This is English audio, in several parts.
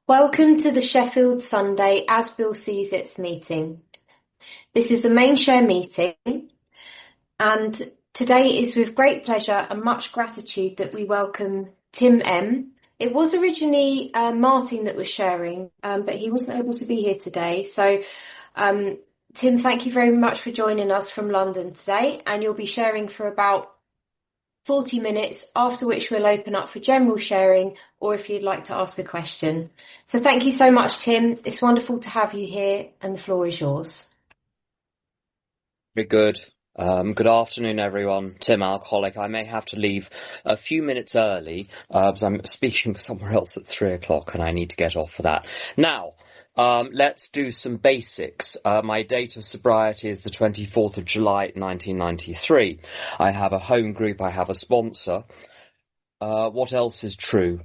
Welcome to the Sheffield Sunday As Bill Sees It's meeting. This is a main share meeting, and today is with great pleasure and much gratitude that we welcome Tim M. It was originally Martin that was sharing, but he wasn't able to be here today. So Tim, thank you very much for joining us from London today, and you'll be sharing for about 40 minutes, after which we'll open up for general sharing or if you'd like to ask a question. So thank you so much, Tim. It's wonderful to have you here and the floor is yours. Very good. Good afternoon, everyone. Tim, alcoholic. I may have to leave a few minutes early because I'm speaking somewhere else at 3 o'clock and I need to get off for that. Now, let's do some basics. My date of sobriety is the 24th of July, 1993. I have a home group. I have a sponsor. What else is true?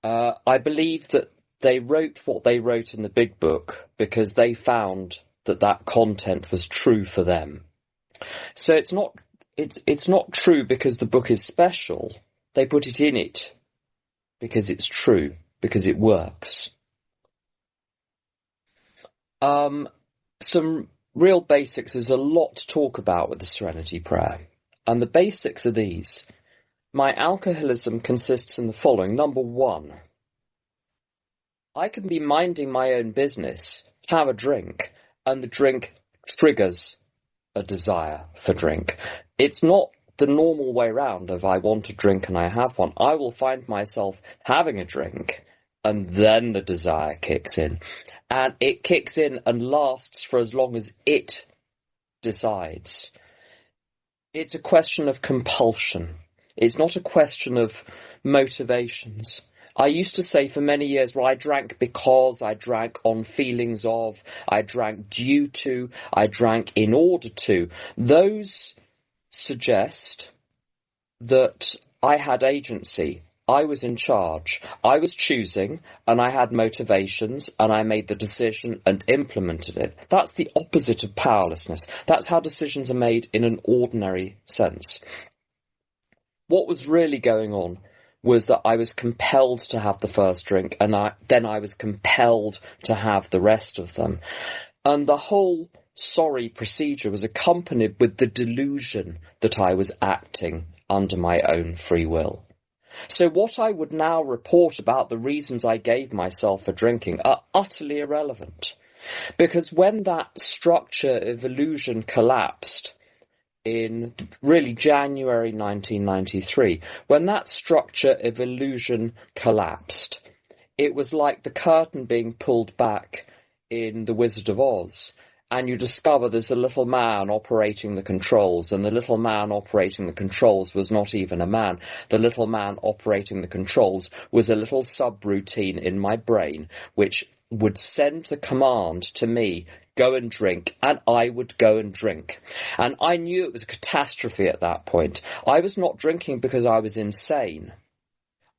I believe that they wrote what they wrote in the big book because they found that content was true for them. So it's not true because the book is special. They put it in it because it's true, because it works. Some real basics. There's a lot to talk about with the Serenity Prayer. And the basics are these. My alcoholism consists in the following. Number one, I can be minding my own business, have a drink, and the drink triggers a desire for drink. It's not the normal way round of I want a drink and I have one. I will find myself having a drink and then the desire kicks in. And it kicks in and lasts for as long as it decides. It's a question of compulsion. It's not a question of motivations. I used to say for many years, well, I drank because, I drank on feelings of, I drank due to, I drank in order to. Those suggest that I had agency. I was in charge. I was choosing and I had motivations and I made the decision and implemented it. That's the opposite of powerlessness. That's how decisions are made in an ordinary sense. What was really going on was that I was compelled to have the first drink and then I was compelled to have the rest of them. And the whole sorry procedure was accompanied with the delusion that I was acting under my own free will. So what I would now report about the reasons I gave myself for drinking are utterly irrelevant. Because when that structure of illusion collapsed, in really January 1993, when that structure of illusion collapsed, it was like the curtain being pulled back in The Wizard of Oz, and you discover there's a little man operating the controls, and the little man operating the controls was not even a man. The little man operating the controls was a little subroutine in my brain, which would send the command to me, go and drink, and I would go and drink. And I knew it was a catastrophe at that point. I was not drinking because I was insane.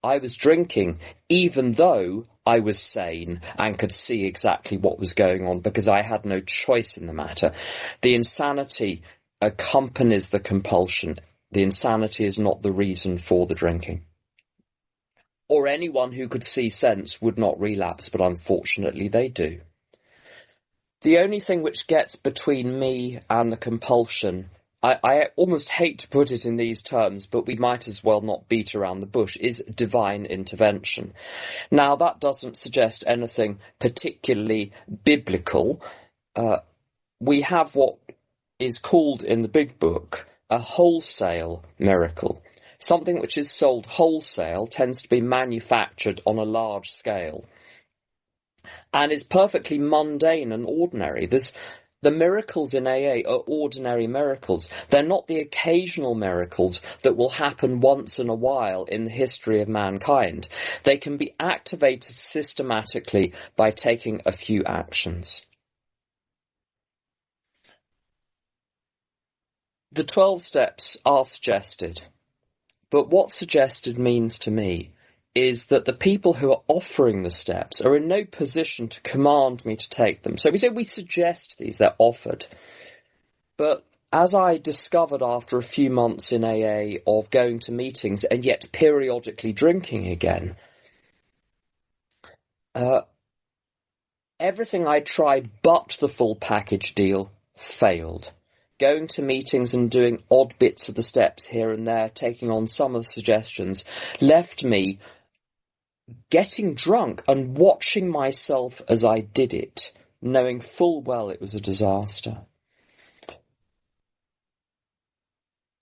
I was drinking even though I was sane and could see exactly what was going on because I had no choice in the matter. The insanity accompanies the compulsion. The insanity is not the reason for the drinking. Or anyone who could see sense would not relapse, but unfortunately they do. The only thing which gets between me and the compulsion, I almost hate to put it in these terms, but we might as well not beat around the bush, is divine intervention. Now, that doesn't suggest anything particularly biblical. We have what is called in the big book a wholesale miracle. Something which is sold wholesale tends to be manufactured on a large scale and is perfectly mundane and ordinary. The miracles in AA are ordinary miracles. They're not the occasional miracles that will happen once in a while in the history of mankind. They can be activated systematically by taking a few actions. The 12 steps are suggested. But what suggested means to me is that the people who are offering the steps are in no position to command me to take them. So we say we suggest these, they're offered. But as I discovered after a few months in AA of going to meetings and yet periodically drinking again, everything I tried but the full package deal failed. Going to meetings and doing odd bits of the steps here and there, taking on some of the suggestions, left me getting drunk and watching myself as I did it, knowing full well it was a disaster.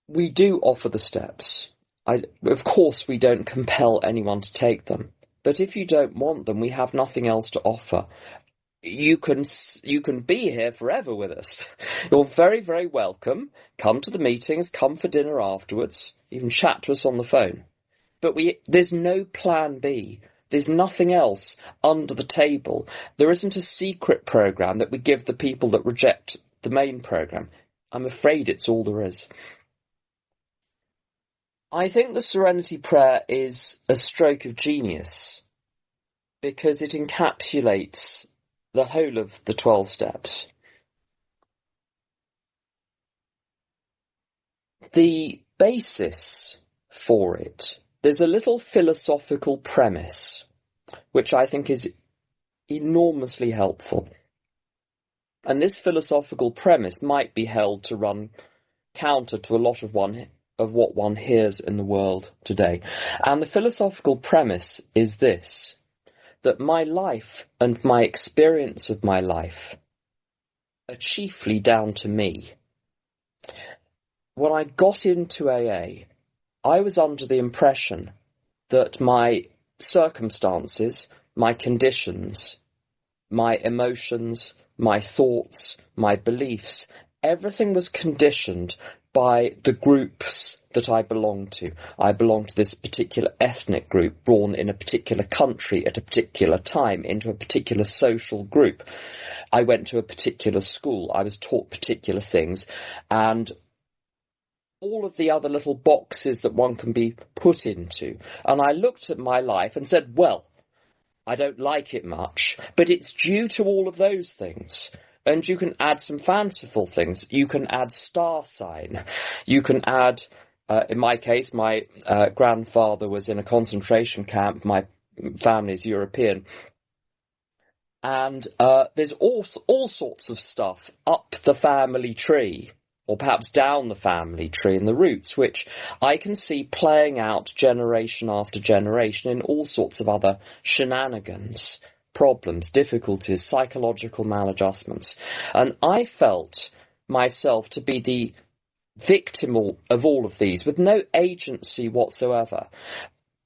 We do offer the steps. Of course, we don't compel anyone to take them. But if you don't want them, we have nothing else to offer. You can be here forever with us. You're very, very welcome. Come to the meetings, come for dinner afterwards, even chat to us on the phone. But there's no plan B. There's nothing else under the table. There isn't a secret programme that we give the people that reject the main programme. I'm afraid it's all there is. I think the Serenity Prayer is a stroke of genius because it encapsulates the whole of the 12 steps. The basis for it, there's a little philosophical premise, which I think is enormously helpful. And this philosophical premise might be held to run counter to a lot of what one hears in the world today. And the philosophical premise is this, that my life and my experience of my life are chiefly down to me. When I got into AA, I was under the impression that my circumstances, my conditions, my emotions, my thoughts, my beliefs, everything was conditioned by the groups that I belonged to. I belonged to this particular ethnic group, born in a particular country at a particular time, into a particular social group. I went to a particular school. I was taught particular things, and all of the other little boxes that one can be put into. And I looked at my life and said, well, I don't like it much, but it's due to all of those things. And you can add some fanciful things. You can add star sign. You can add, in my case, my grandfather was in a concentration camp. My family is European. And there's all sorts of stuff up the family tree, or perhaps down the family tree in the roots, which I can see playing out generation after generation in all sorts of other shenanigans, problems, difficulties, psychological maladjustments. And I felt myself to be the victim of all of these, with no agency whatsoever.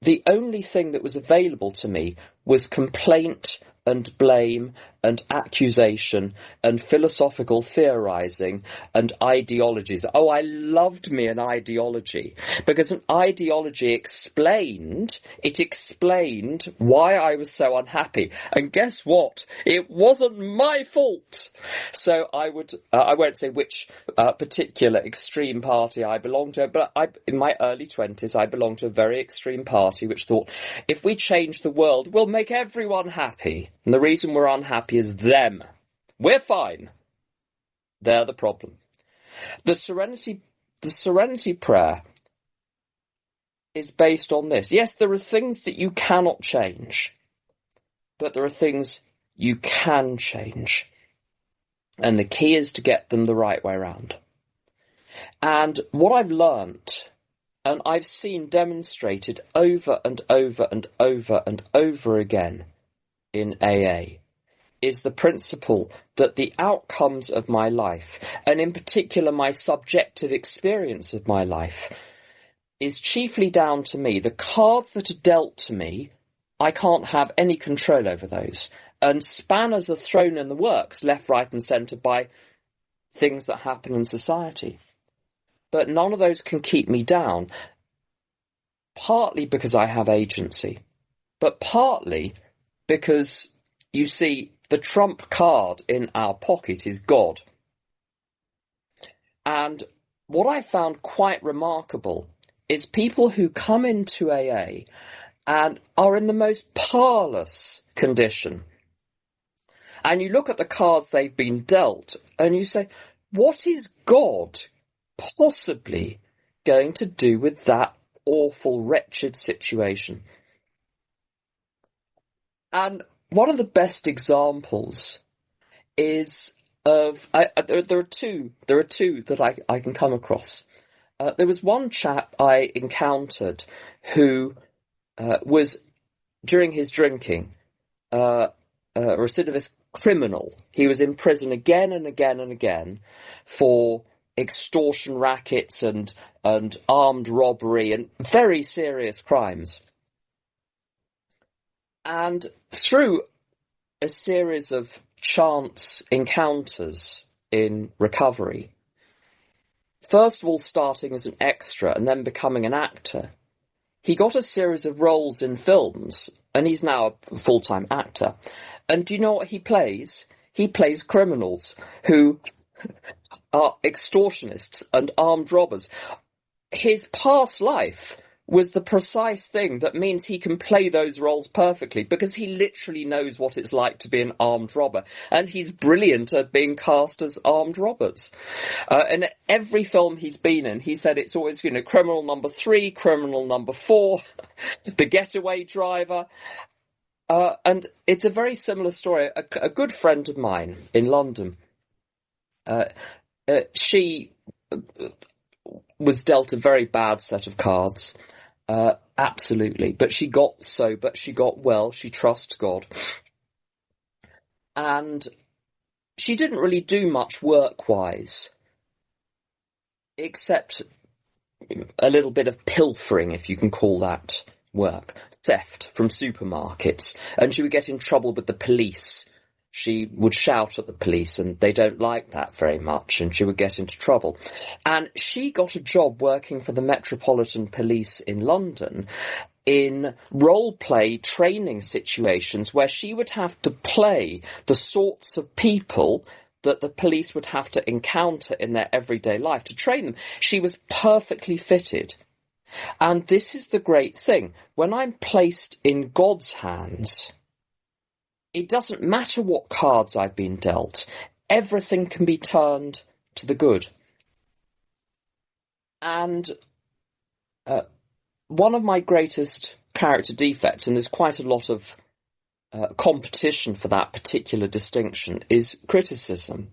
The only thing that was available to me was complaint and blame and accusation and philosophical theorising and ideologies. Oh, I loved me an ideology, because an ideology explained why I was so unhappy. And guess what? It wasn't my fault. So I won't say which particular extreme party I belonged to, but in my early 20s, I belonged to a very extreme party which thought, if we change the world, we'll make everyone happy. And the reason we're unhappy is them. We're fine. They're the problem. The Serenity Prayer is based on this. Yes, there are things that you cannot change, but there are things you can change. And the key is to get them the right way around. And what I've learnt, and I've seen demonstrated over and over and over and over again in AA, is the principle that the outcomes of my life, and in particular my subjective experience of my life, is chiefly down to me. The cards that are dealt to me, I can't have any control over those. And spanners are thrown in the works, left, right and centre, by things that happen in society. But none of those can keep me down, partly because I have agency, but partly because, you see, the trump card in our pocket is God. And what I found quite remarkable is people who come into AA and are in the most parlous condition. And you look at the cards they've been dealt and you say, what is God possibly going to do with that awful, wretched situation? And one of the best examples is of there are two that I can come across. There was one chap I encountered who was, during his drinking, a recidivist criminal. He was in prison again and again and again for extortion rackets and armed robbery and very serious crimes. And through a series of chance encounters in recovery, first of all starting as an extra and then becoming an actor, he got a series of roles in films, and he's now a full-time actor. And do you know what he plays? He plays criminals who are extortionists and armed robbers. His past life was the precise thing that means he can play those roles perfectly, because he literally knows what it's like to be an armed robber, and he's brilliant at being cast as armed robbers. And every film he's been in, he said it's always, criminal number 3, criminal number 4, the getaway driver. And it's a very similar story. A good friend of mine in London, she was dealt a very bad set of cards. Absolutely. But she got sober, she got well, she trusts God. And she didn't really do much work-wise, except a little bit of pilfering, if you can call that work, theft from supermarkets. And she would get in trouble with the police. She would shout at the police, and they don't like that very much, and she would get into trouble. And she got a job working for the Metropolitan Police in London in role-play training situations where she would have to play the sorts of people that the police would have to encounter in their everyday life to train them. She was perfectly fitted. And this is the great thing. When I'm placed in God's hands, it doesn't matter what cards I've been dealt. Everything can be turned to the good. And one of my greatest character defects, and there's quite a lot of competition for that particular distinction, is criticism.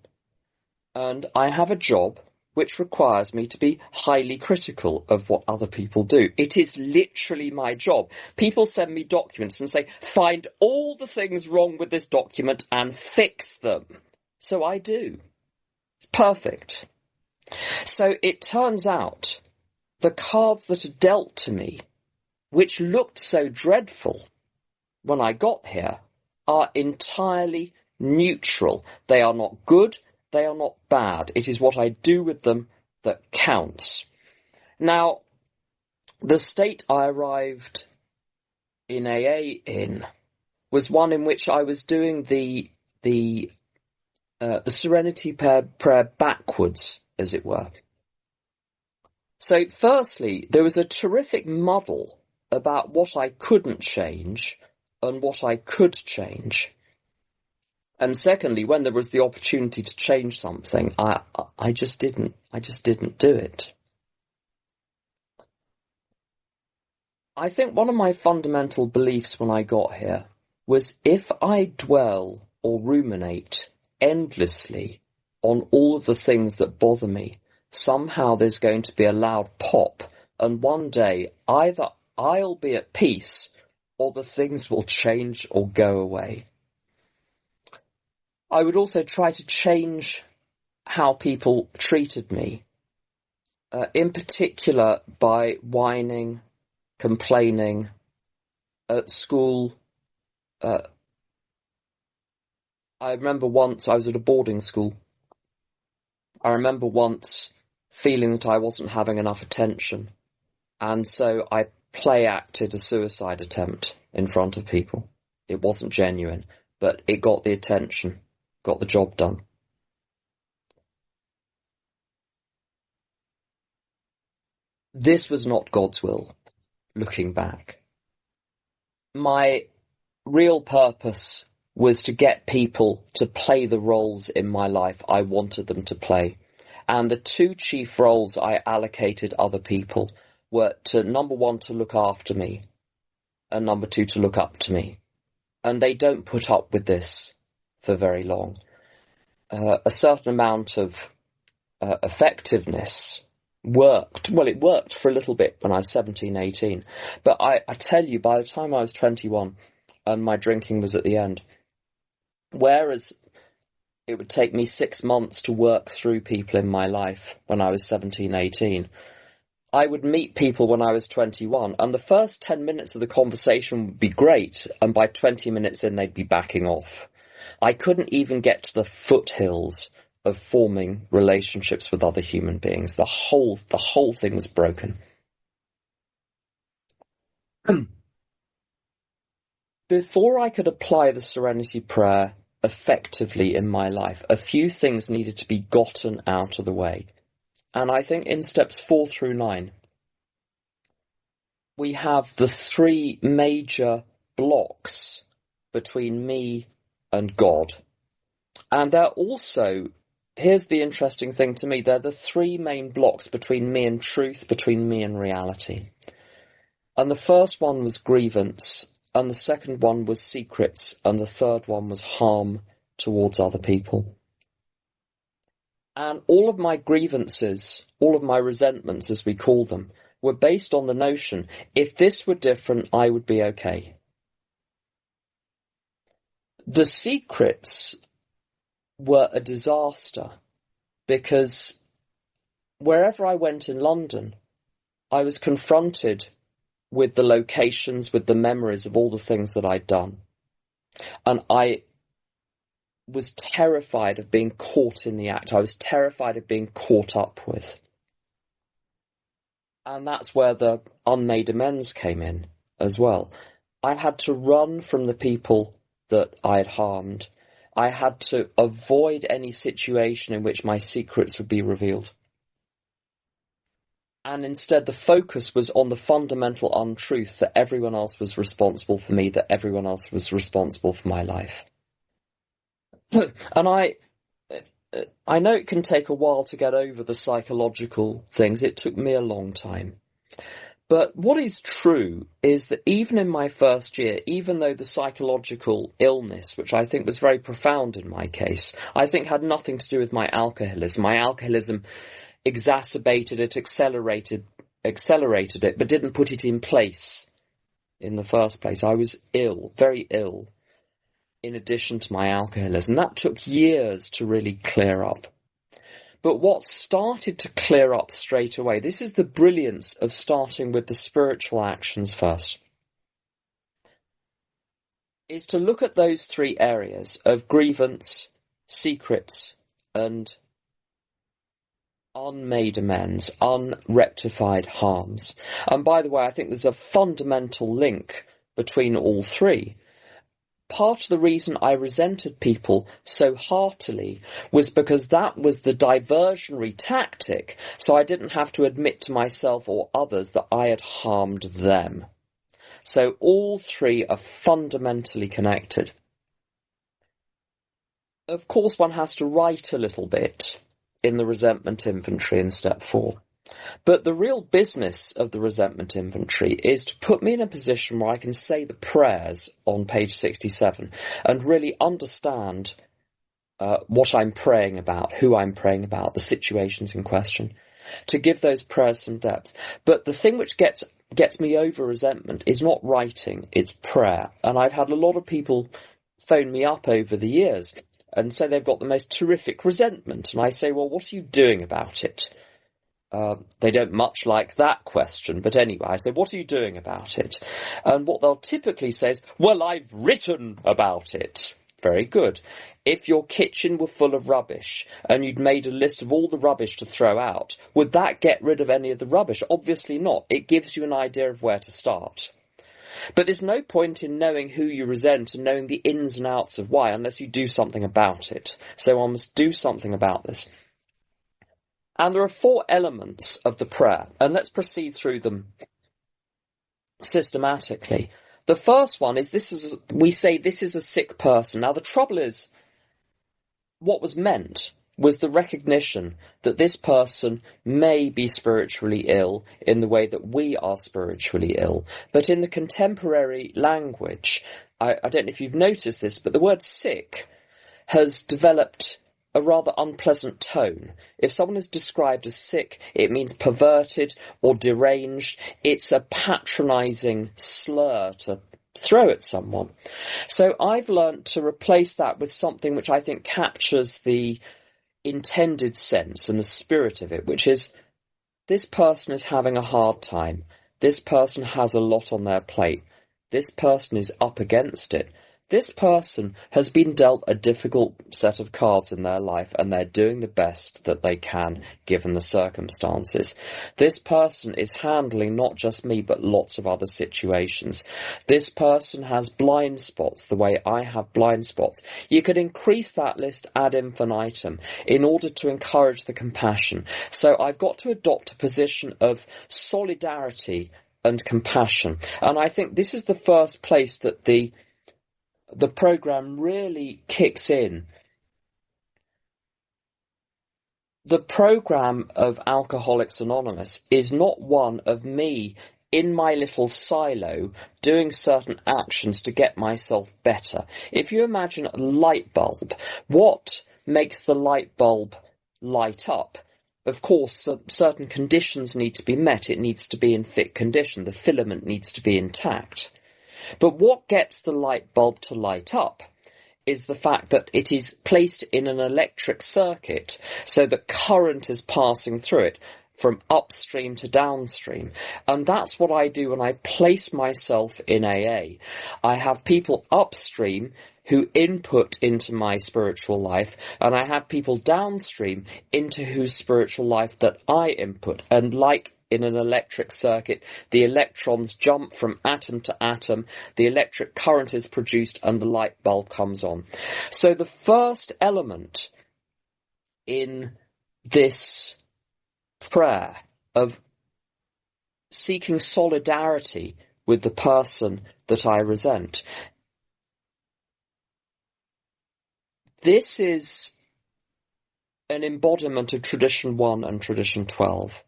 And I have a job which requires me to be highly critical of what other people do. It is literally my job. People send me documents and say, find all the things wrong with this document and fix them. So I do. It's perfect. So it turns out the cards that are dealt to me, which looked so dreadful when I got here, are entirely neutral. They are not good. They are not bad. It is what I do with them that counts. Now, the state I arrived in AA in was one in which I was doing the Serenity Prayer backwards, as it were. So, firstly, there was a terrific muddle about what I couldn't change and what I could change. And secondly, when there was the opportunity to change something, I just didn't do it. I think one of my fundamental beliefs when I got here was if I dwell or ruminate endlessly on all of the things that bother me, somehow there's going to be a loud pop, and one day either I'll be at peace or the things will change or go away. I would also try to change how people treated me, in particular by whining, complaining at school. I remember once I was at a boarding school. I remember once feeling that I wasn't having enough attention, and so I play acted a suicide attempt in front of people. It wasn't genuine, but it got the attention. Got the job done. This was not God's will, looking back. My real purpose was to get people to play the roles in my life I wanted them to play. And the two chief roles I allocated other people were to, number one, to look after me, and number two, to look up to me. and they don't put up with this for very long. A certain amount of effectiveness worked. Well, it worked for a little bit when I was 17, 18. But I tell you, by the time I was 21 and my drinking was at the end, whereas it would take me 6 months to work through people in my life when I was 17, 18, I would meet people when I was 21, and the first 10 minutes of the conversation would be great, and by 20 minutes in, they'd be backing off. I couldn't even get to the foothills of forming relationships with other human beings. The whole thing was broken. Before I could apply the Serenity Prayer effectively in my life, a few things needed to be gotten out of the way. And I think in steps 4 through 9, we have the 3 major blocks between me and God. And they're also, here's the interesting thing to me, they're the 3 main blocks between me and truth, between me and reality. And the first one was grievance, and the second one was secrets, and the third one was harm towards other people. And all of my grievances, all of my resentments, as we call them, were based on the notion, if this were different, I would be okay. The secrets were a disaster, because wherever I went in London, I was confronted with the locations, with the memories of all the things that I'd done. And I was terrified of being caught in the act. I was terrified of being caught up with. And that's where the unmade amends came in as well. I had to run from the people that I had harmed. I had to avoid any situation in which my secrets would be revealed. And instead the focus was on the fundamental untruth that everyone else was responsible for me, that everyone else was responsible for my life. And I know it can take a while to get over the psychological things. It took me a long time. But what is true is that even in my first year, even though the psychological illness, which I think was very profound in my case, I think had nothing to do with my alcoholism. My alcoholism exacerbated it, accelerated it, but didn't put it in place in the first place. I was ill, very ill, in addition to my alcoholism. That took years to really clear up. But what started to clear up straight away, this is the brilliance of starting with the spiritual actions first, is to look at those 3 areas of grievance, secrets, and unmade amends, unrectified harms. And by the way, I think there's a fundamental link between all 3. Part of the reason I resented people so heartily was because that was the diversionary tactic, so I didn't have to admit to myself or others that I had harmed them. So all 3 are fundamentally connected. Of course, one has to write a little bit in the resentment inventory in step 4. But the real business of the resentment inventory is to put me in a position where I can say the prayers on page 67 and really understand what I'm praying about, who I'm praying about, the situations in question, to give those prayers some depth. But the thing which gets me over resentment is not writing, it's prayer. And I've had a lot of people phone me up over the years and say they've got the most terrific resentment. And I say, well, what are you doing about it? They don't much like that question, but anyway, I say, what are you doing about it? And what they'll typically say is, well, I've written about it. Very good. If your kitchen were full of rubbish and you'd made a list of all the rubbish to throw out, would that get rid of any of the rubbish? Obviously not. It gives you an idea of where to start. But there's no point in knowing who you resent and knowing the ins and outs of why unless you do something about it. So one must do something about this. And there are 4 elements of the prayer, and let's proceed through them systematically. The first one is we say this is a sick person. Now the trouble is, what was meant was the recognition that this person may be spiritually ill in the way that we are spiritually ill. But in the contemporary language, I don't know if you've noticed this, but the word sick has developed a rather unpleasant tone. If someone is described as sick, it means perverted or deranged. It's a patronising slur to throw at someone. So I've learnt to replace that with something which I think captures the intended sense and the spirit of it, which is this person is having a hard time. This person has a lot on their plate. This person is up against it. This person has been dealt a difficult set of cards in their life, and they're doing the best that they can given the circumstances. This person is handling not just me, but lots of other situations. This person has blind spots the way I have blind spots. You could increase that list ad infinitum in order to encourage the compassion. So I've got to adopt a position of solidarity and compassion. And I think this is the first place that the programme really kicks in. The programme of Alcoholics Anonymous is not one of me in my little silo doing certain actions to get myself better. If you imagine a light bulb, what makes the light bulb light up? Of course, certain conditions need to be met. It needs to be in fit condition. The filament needs to be intact. But what gets the light bulb to light up is the fact that it is placed in an electric circuit so that current is passing through it from upstream to downstream. And that's what I do when I place myself in AA. I have people upstream who input into my spiritual life, and I have people downstream into whose spiritual life that I input. And like in an electric circuit, the electrons jump from atom to atom, the electric current is produced, and the light bulb comes on. So the first element in this prayer of seeking solidarity with the person that I resent, this is an embodiment of Tradition 1 and Tradition 12.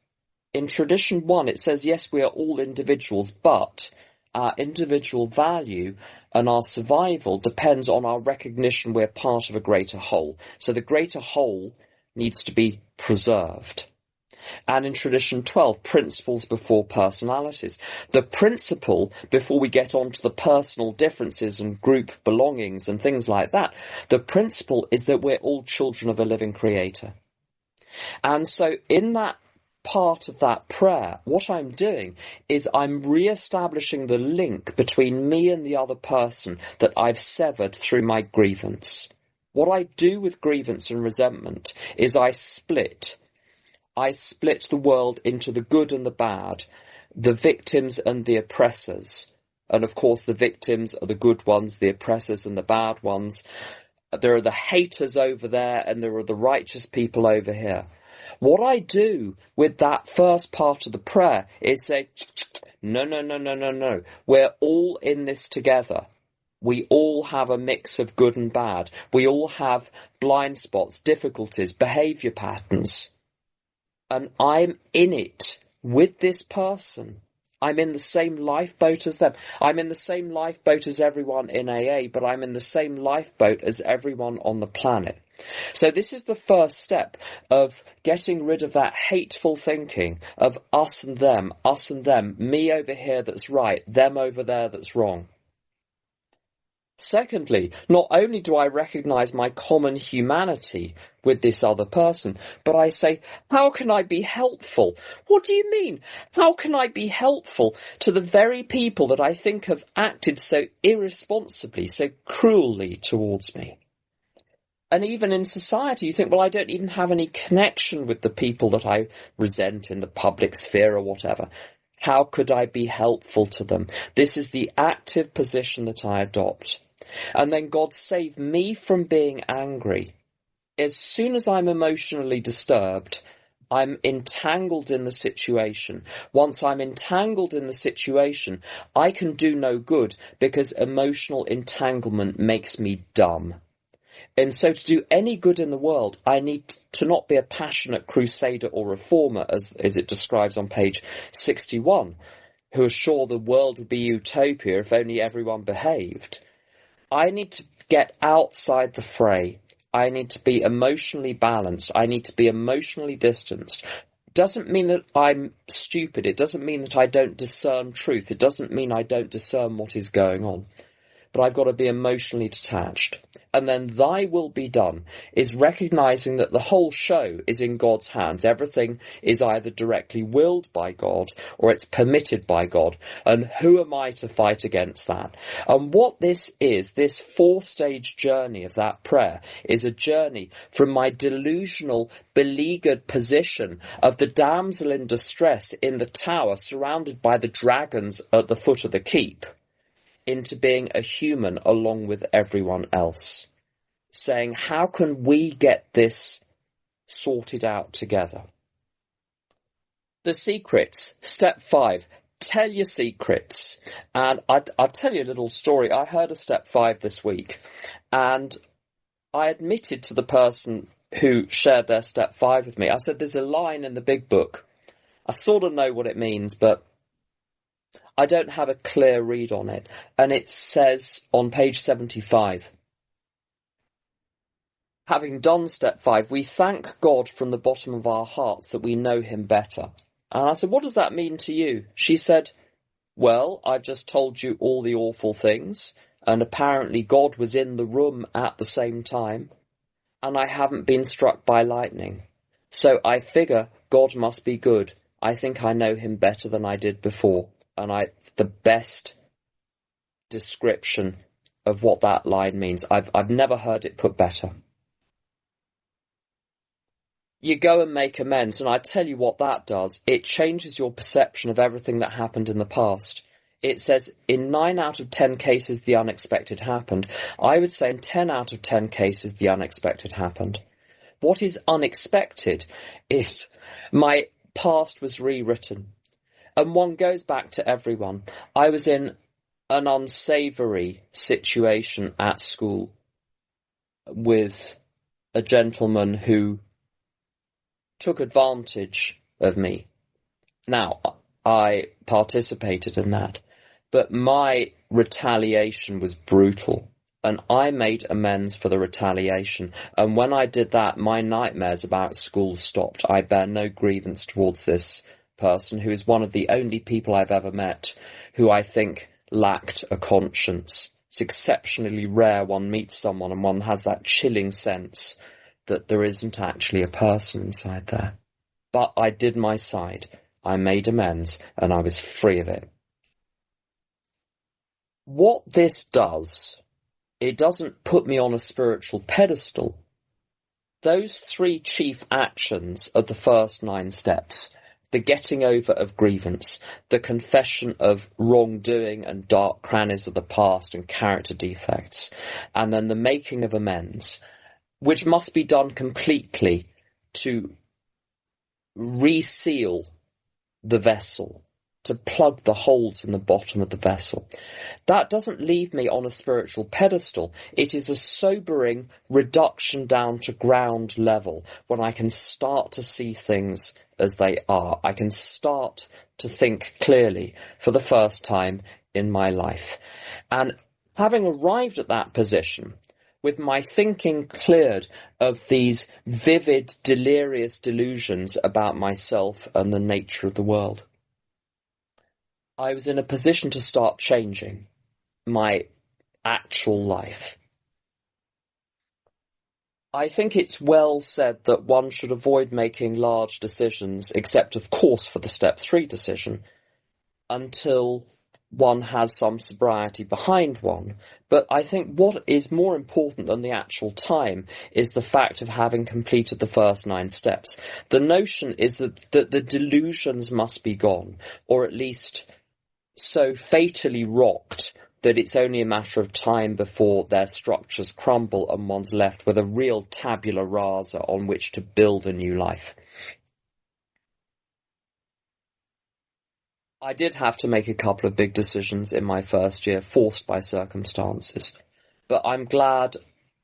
In Tradition 1, it says, yes, we are all individuals, but our individual value and our survival depends on our recognition we're part of a greater whole. So the greater whole needs to be preserved. And in Tradition 12, principles before personalities. The principle, before we get on to the personal differences and group belongings and things like that, the principle is that we're all children of a living creator. And so in that part of that prayer, what I'm doing is I'm re-establishing the link between me and the other person that I've severed through my grievance. What I do with grievance and resentment is I split the world into the good and the bad, the victims and the oppressors. And of course the victims are the good ones, the oppressors and the bad ones. There are the haters over there and there are the righteous people over here. What I do with that first part of the prayer is say, no. We're all in this together. We all have a mix of good and bad. We all have blind spots, difficulties, behaviour patterns. And I'm in it with this person. I'm in the same lifeboat as them. I'm in the same lifeboat as everyone in AA, but I'm in the same lifeboat as everyone on the planet. So this is the first step of getting rid of that hateful thinking of us and them, me over here that's right, them over there that's wrong. Secondly, not only do I recognise my common humanity with this other person, but I say, how can I be helpful? What do you mean? How can I be helpful to the very people that I think have acted so irresponsibly, so cruelly towards me? And even in society, you think, well, I don't even have any connection with the people that I resent in the public sphere or whatever. How could I be helpful to them? This is the active position that I adopt. And then God save me from being angry. As soon as I'm emotionally disturbed, I'm entangled in the situation. Once I'm entangled in the situation, I can do no good because emotional entanglement makes me dumb. And so to do any good in the world, I need to not be a passionate crusader or reformer, as it describes on page 61, who are sure the world would be utopia if only everyone behaved. I need to get outside the fray. I need to be emotionally balanced. I need to be emotionally distanced. Doesn't mean that I'm stupid. It doesn't mean that I don't discern truth. It doesn't mean I don't discern what is going on. But I've got to be emotionally detached. And then thy will be done is recognizing that the whole show is in God's hands. Everything is either directly willed by God or it's permitted by God. And who am I to fight against that? And what this is, this 4-stage journey of that prayer, is a journey from my delusional, beleaguered position of the damsel in distress in the tower surrounded by the dragons at the foot of the keep, into being a human along with everyone else, saying, how can we get this sorted out together? The secrets. Step 5, tell your secrets. And I'll tell you a little story. I heard of step 5 this week, and I admitted to the person who shared their step 5 with me. I said, there's a line in the big book. I sort of know what it means, but I don't have a clear read on it. And it says on page 75, having done step 5, we thank God from the bottom of our hearts that we know him better. And I said, what does that mean to you? She said, well, I've just told you all the awful things, and apparently God was in the room at the same time, and I haven't been struck by lightning. So I figure God must be good. I think I know him better than I did before. And the best description of what that line means. I've never heard it put better. You go and make amends, and I tell you what that does. It changes your perception of everything that happened in the past. It says in 9 out of 10 cases the unexpected happened. I would say in 10 out of 10 cases the unexpected happened. What is unexpected is my past was rewritten. And one goes back to everyone. I was in an unsavoury situation at school with a gentleman who took advantage of me. Now, I participated in that, but my retaliation was brutal, and I made amends for the retaliation. And when I did that, my nightmares about school stopped. I bear no grievance towards this person, who is one of the only people I've ever met who I think lacked a conscience. It's exceptionally rare one meets someone and one has that chilling sense that there isn't actually a person inside there. But I did my side. I made amends and I was free of it. What this does, it doesn't put me on a spiritual pedestal. Those 3 chief actions of the first 9 steps, the getting over of grievance, the confession of wrongdoing and dark crannies of the past and character defects, and then the making of amends, which must be done completely to reseal the vessel, to plug the holes in the bottom of the vessel. That doesn't leave me on a spiritual pedestal. It is a sobering reduction down to ground level when I can start to see things as they are. I can start to think clearly for the first time in my life. And having arrived at that position, with my thinking cleared of these vivid, delirious delusions about myself and the nature of the world, I was in a position to start changing my actual life. I think it's well said that one should avoid making large decisions, except of course for the step 3 decision, until one has some sobriety behind one. But I think what is more important than the actual time is the fact of having completed the first 9 steps. The notion is that the delusions must be gone, or at least so fatally rocked that it's only a matter of time before their structures crumble and one's left with a real tabula rasa on which to build a new life. I did have to make a couple of big decisions in my first year, forced by circumstances, but I'm glad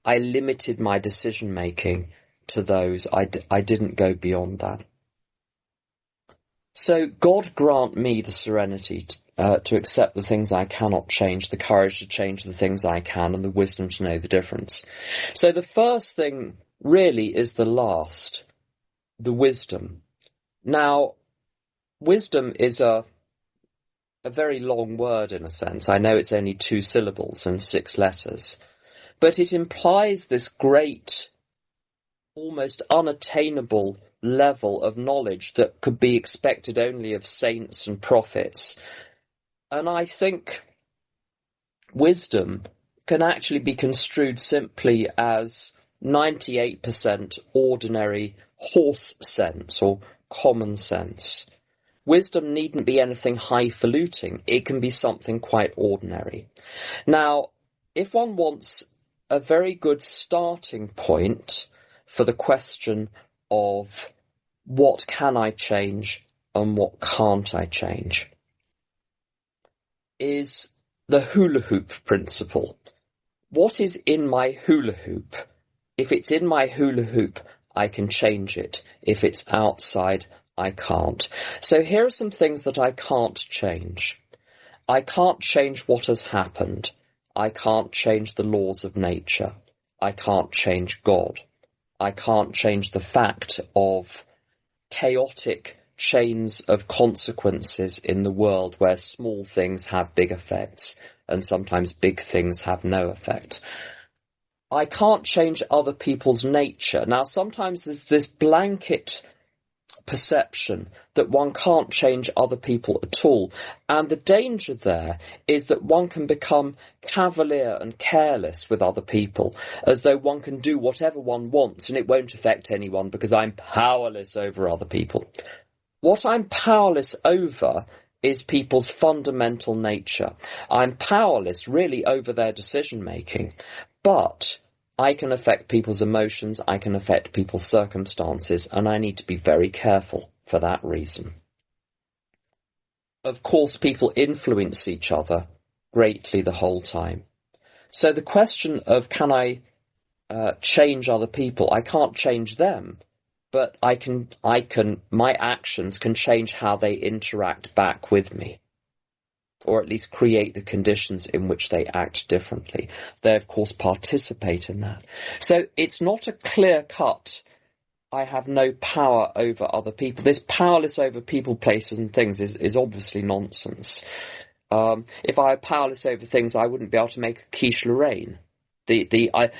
I limited my decision making to those. I didn't go beyond that. So God grant me the serenity to accept the things I cannot change, the courage to change the things I can, and the wisdom to know the difference. So the first thing really is the last, the wisdom. Now, wisdom is a very long word in a sense. I know it's only 2 syllables and 6 letters, but it implies this great, almost unattainable level of knowledge that could be expected only of saints and prophets. And I think wisdom can actually be construed simply as 98% ordinary horse sense or common sense. Wisdom needn't be anything highfalutin. It can be something quite ordinary. Now, if one wants a very good starting point for the question of what can I change and what can't I change, is the hula hoop principle. What is in my hula hoop? If it's in my hula hoop, I can change it. If it's outside, I can't. So here are some things that I can't change. I can't change what has happened. I can't change the laws of nature. I can't change God. I can't change the fact of chaotic chains of consequences in the world where small things have big effects and sometimes big things have no effect. I can't change other people's nature. Now, sometimes there's this blanket perception that one can't change other people at all. And the danger there is that one can become cavalier and careless with other people, as though one can do whatever one wants and it won't affect anyone because I'm powerless over other people. What I'm powerless over is people's fundamental nature. I'm powerless really over their decision making, but I can affect people's emotions, I can affect people's circumstances, and I need to be very careful for that reason. Of course, people influence each other greatly the whole time. So the question of can I change other people? I can't change them, but my actions can change how they interact back with me, or at least create the conditions in which they act differently. They, of course, participate in that. So it's not a clear cut, I have no power over other people. This powerless over people, places and things is obviously nonsense. If I were powerless over things, I wouldn't be able to make a quiche Lorraine.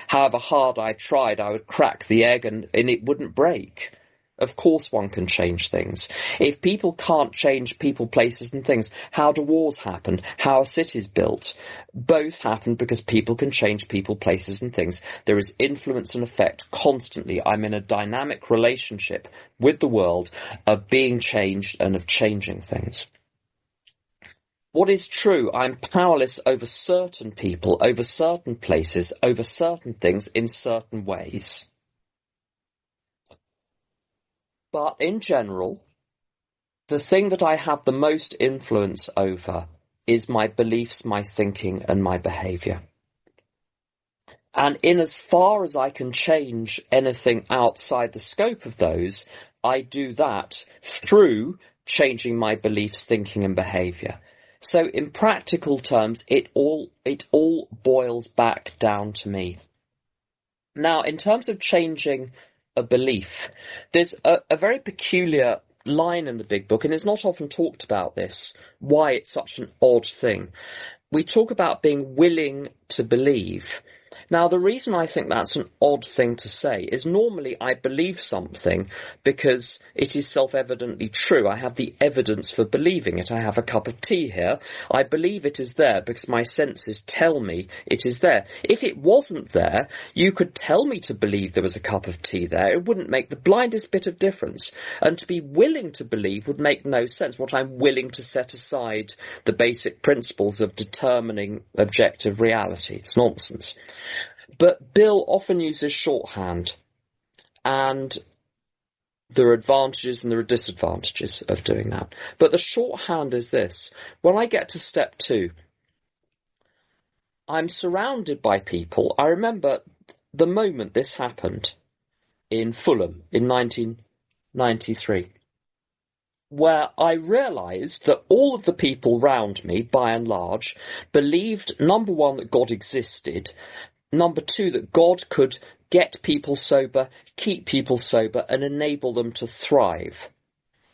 However hard I tried, I would crack the egg and it wouldn't break. Of course one can change things. If people can't change people, places and things, how do wars happen? How are cities built? Both happen because people can change people, places and things. There is influence and effect constantly. I'm in a dynamic relationship with the world of being changed and of changing things. What is true, I'm powerless over certain people, over certain places, over certain things in certain ways. But in general, the thing that I have the most influence over is my beliefs, my thinking, and my behaviour. And in as far as I can change anything outside the scope of those, I do that through changing my beliefs, thinking, and behaviour. So in practical terms, it all boils back down to me. Now, in terms of changing a belief, there's a very peculiar line in the big book, and it's not often talked about this, why it's such an odd thing. We talk about being willing to believe. Now, the reason I think that's an odd thing to say is normally I believe something because it is self-evidently true. I have the evidence for believing it. I have a cup of tea here. I believe it is there because my senses tell me it is there. If it wasn't there, you could tell me to believe there was a cup of tea there. It wouldn't make the blindest bit of difference. And to be willing to believe would make no sense. What I'm willing to set aside the basic principles of determining objective reality. It's nonsense. But Bill often uses shorthand, and there are advantages and there are disadvantages of doing that. But the shorthand is this. When I get to step 2, I'm surrounded by people. I remember the moment this happened in Fulham in 1993, where I realised that all of the people round me, by and large, believed, number one, that God existed, number two, that God could get people sober, keep people sober, and enable them to thrive.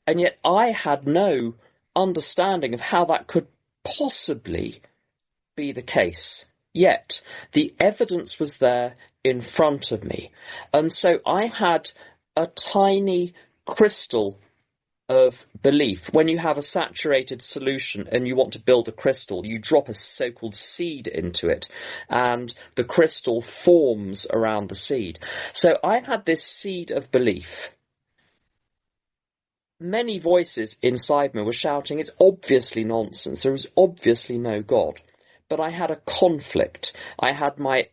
And yet I had no understanding of how that could possibly be the case. Yet the evidence was there in front of me. And so I had a tiny crystal of belief. When you have a saturated solution and you want to build a crystal, you drop a so-called seed into it and the crystal forms around the seed. So I had this seed of belief. Many voices inside me were shouting, it's obviously nonsense, there is obviously no God. But I had a conflict. I had my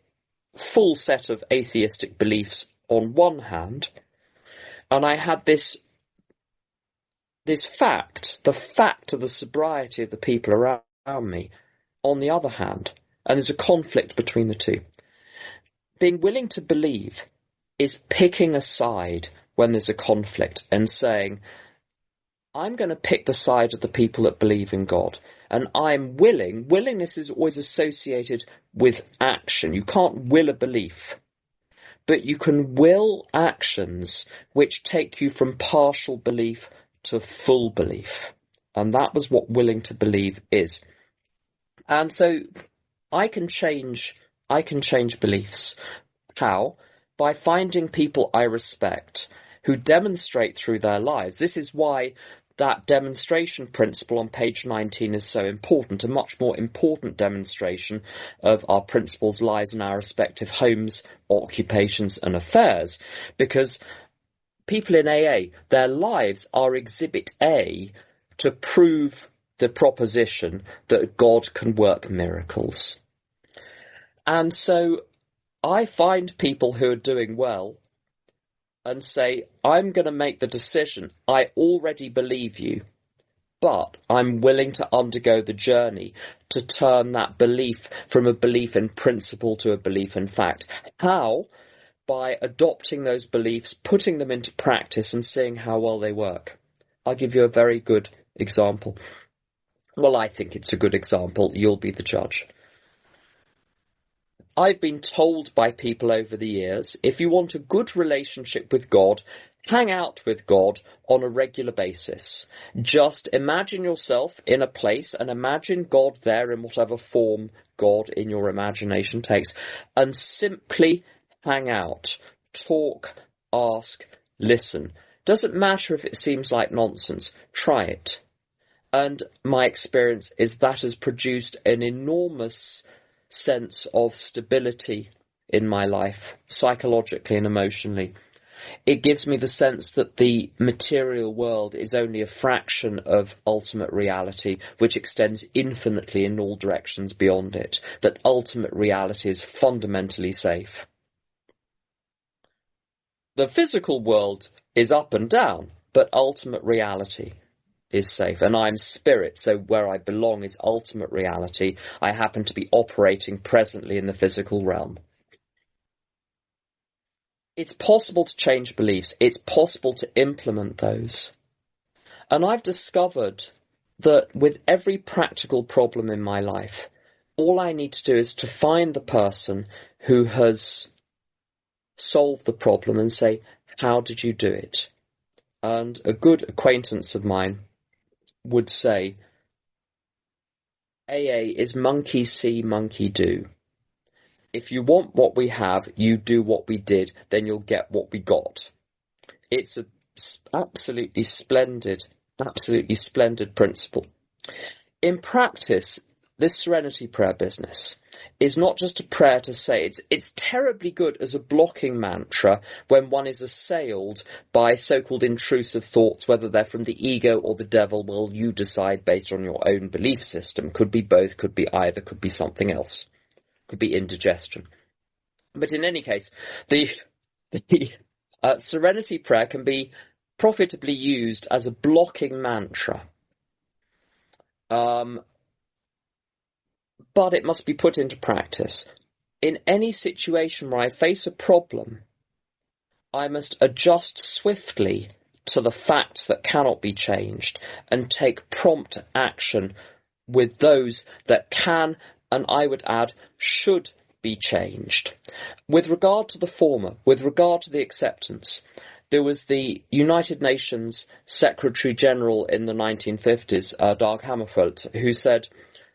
full set of atheistic beliefs on one hand, and I had this fact, the fact of the sobriety of the people around me, on the other hand. And there's a conflict between the two. Being willing to believe is picking a side when there's a conflict and saying, I'm going to pick the side of the people that believe in God. And I'm willing. Willingness is always associated with action. You can't will a belief, but you can will actions which take you from partial belief to full belief. And that was what willing to believe is. And so I can change beliefs. How? By finding people I respect who demonstrate through their lives. This is why that demonstration principle on page 19 is so important. A much more important demonstration of our principles lies in our respective homes, occupations and affairs. Because people in AA, their lives are exhibit A to prove the proposition that God can work miracles. And so I find people who are doing well and say, I'm going to make the decision. I already believe you, but I'm willing to undergo the journey to turn that belief from a belief in principle to a belief in fact. How? By adopting those beliefs, putting them into practice and seeing how well they work. I'll give you a very good example. Well, I think it's a good example. You'll be the judge. I've been told by people over the years, if you want a good relationship with God, hang out with God on a regular basis. Just imagine yourself in a place and imagine God there in whatever form God in your imagination takes, and simply hang out, talk, ask, listen. Doesn't matter if it seems like nonsense, try it. And my experience is that has produced an enormous sense of stability in my life, psychologically and emotionally. It gives me the sense that the material world is only a fraction of ultimate reality, which extends infinitely in all directions beyond it, that ultimate reality is fundamentally safe. The physical world is up and down, but ultimate reality is safe. And I'm spirit, so where I belong is ultimate reality. I happen to be operating presently in the physical realm. It's possible to change beliefs. It's possible to implement those. And I've discovered that with every practical problem in my life, all I need to do is to find the person who has solved the problem and say, how did you do it? And a good acquaintance of mine would say, AA is monkey see, monkey do. If you want what we have, you do what we did, then you'll get what we got. It's an absolutely splendid principle. In practice, this serenity prayer business is not just a prayer to say. It's terribly good as a blocking mantra when one is assailed by so-called intrusive thoughts, whether they're from the ego or the devil. Well, you decide based on your own belief system. Could be both, could be either, could be something else. Could be indigestion. But in any case, the serenity prayer can be profitably used as a blocking mantra. But it must be put into practice. in any situation where I face a problem, I must adjust swiftly to the facts that cannot be changed and take prompt action with those that can, and I would add, should be changed. With regard to the former, with regard to the acceptance, there was the United Nations Secretary General in the 1950s, Dag Hammarskjöld, who said,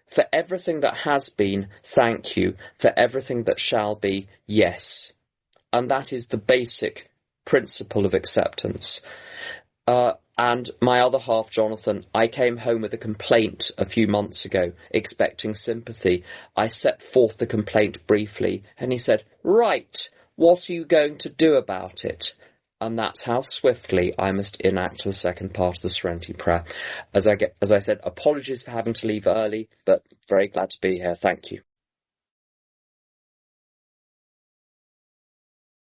"For everything that has been, thank you. For everything that shall be, yes." And that is the basic principle of acceptance. And my other half, Jonathan, I came home with a complaint a few months ago, expecting sympathy. I set forth the complaint briefly, and he said, "Right, what are you going to do about it?" And that's how swiftly I must enact the second part of the Serenity Prayer. As I said, apologies for having to leave early, but very glad to be here. Thank you.